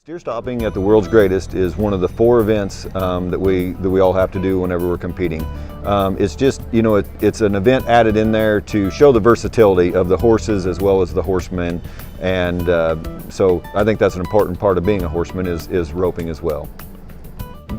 Steer stopping at the World's Greatest is one of the 4 events that we all have to do whenever we're competing. It's just, it's an event added in there to show the versatility of the horses as well as the horsemen, and so I think that's an important part of being a horseman is roping as well.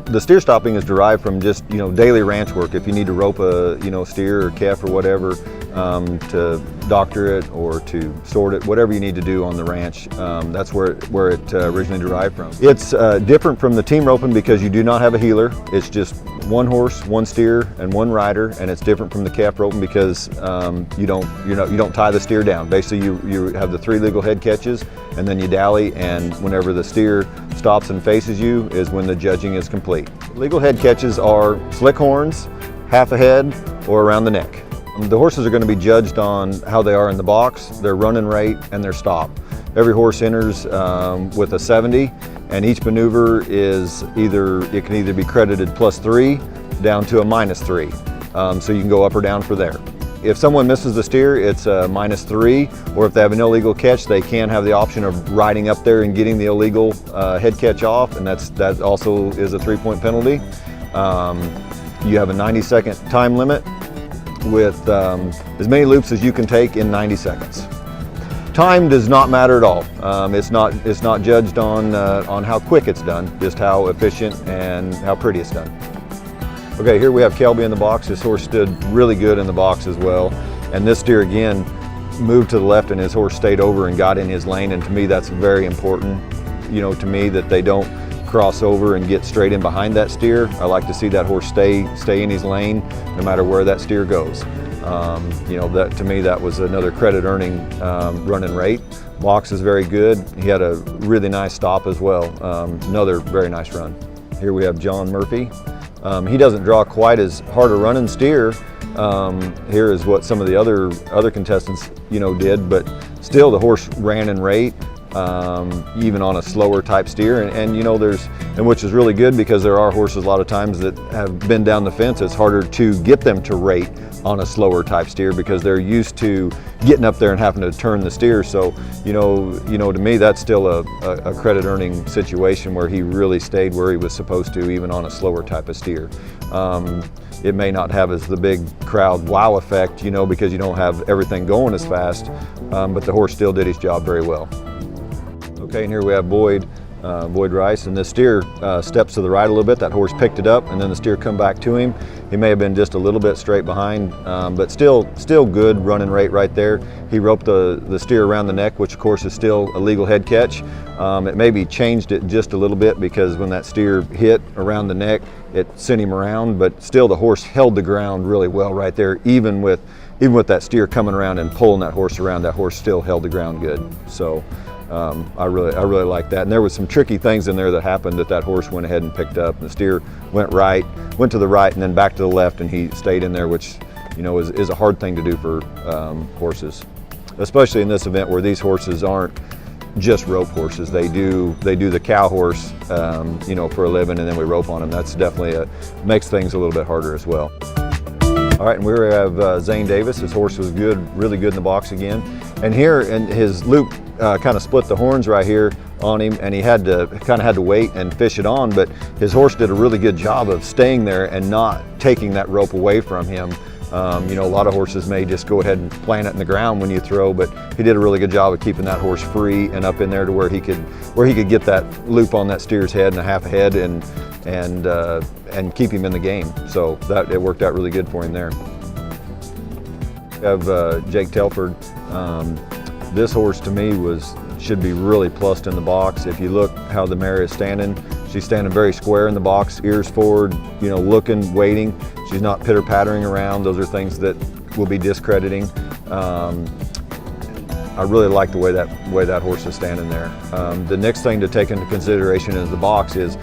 The steer stopping is derived from just daily ranch work. If you need to rope a steer or calf or whatever to doctor it or to sort it, whatever you need to do on the ranch, that's where it originally derived from. It's different from the team roping because you do not have a heeler. It's just 1 horse, 1 steer, and 1 rider, and it's different from the calf roping because you don't tie the steer down. Basically, you have the 3 legal head catches, and then you dally, and whenever the steer stops and faces you is when the judging is complete. Legal head catches are slick horns, half a head, or around the neck. The horses are going to be judged on how they are in the box, their running rate, and their stop. Every horse enters with a 70, and each maneuver is it can either be credited +3 down to a -3. So you can go up or down for there. If someone misses the steer, it's a -3, or if they have an illegal catch, they can have the option of riding up there and getting the illegal head catch off, and that also is a 3-point penalty. You have a 90-second time limit with as many loops as you can take in 90 seconds. Time does not matter at all. It's not judged on how quick it's done, just how efficient and how pretty it's done. Okay, here we have Kelby in the box. His horse stood really good in the box as well. And this steer again moved to the left and his horse stayed over and got in his lane, and to me that's very important, to me, that they don't cross over and get straight in behind that steer. I like to see that horse stay in his lane no matter where that steer goes. That to me, that was another credit earning running rate. Box is very good. He had a really nice stop as well. Another very nice run. Here we have John Murphy. He doesn't draw quite as hard a running steer. Here is what some of the other contestants did, but still the horse ran in rate. Even on a slower type steer, and which is really good because there are horses a lot of times that have been down the fence. It's harder to get them to rate on a slower type steer because they're used to getting up there and having to turn the steer. So to me that's still a credit earning situation where he really stayed where he was supposed to, even on a slower type of steer. It may not have the big crowd wow effect, because you don't have everything going as fast, but the horse still did his job very well. Okay, and here we have Boyd Rice, and this steer steps to the right a little bit. That horse picked it up, and then the steer come back to him. He may have been just a little bit straight behind, but still good running rate right there. He roped the steer around the neck, which of course is still a legal head catch. It maybe changed it just a little bit because when that steer hit around the neck, it sent him around, but still the horse held the ground really well right there. Even with that steer coming around and pulling that horse around, that horse still held the ground good. So I really like that. And there was some tricky things in there that happened that horse went ahead and picked up. The steer went to the right and then back to the left, and he stayed in there, which is a hard thing to do for horses, especially in this event where these horses aren't just rope horses. They do the cow horse for a living, and then we rope on them. That's definitely makes things a little bit harder as well. All right, and we have Zane Davis. His horse was good, really good in the box again. And here, and his loop kind of split the horns right here on him, and he had to wait and fish it on, but his horse did a really good job of staying there and not taking that rope away from him. A lot of horses may just go ahead and plant it in the ground when you throw, but he did a really good job of keeping that horse free and up in there to where he could get that loop on that steer's head and a half a head and keep him in the game. So it worked out really good for him there. We have Jake Telford. This horse to me should be really plussed in the box. If you look how the mare is standing, she's standing very square in the box, ears forward, looking, waiting. She's not pitter-pattering around. Those are things that will be discrediting. I really like the way that horse is standing there. The next thing to take into consideration in the box is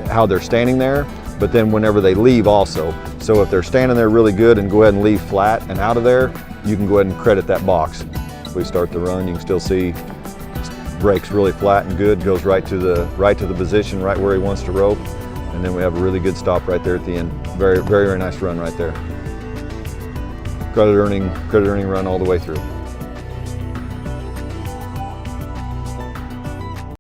how they're standing there, but then whenever they leave also. So if they're standing there really good and go ahead and leave flat and out of there, you can go ahead and credit that box. If we start the run, you can still see breaks really flat and good, goes right to the position, right where he wants to rope, and then we have a really good stop right there at the end. Very, very, very nice run right there. Credit earning run all the way through.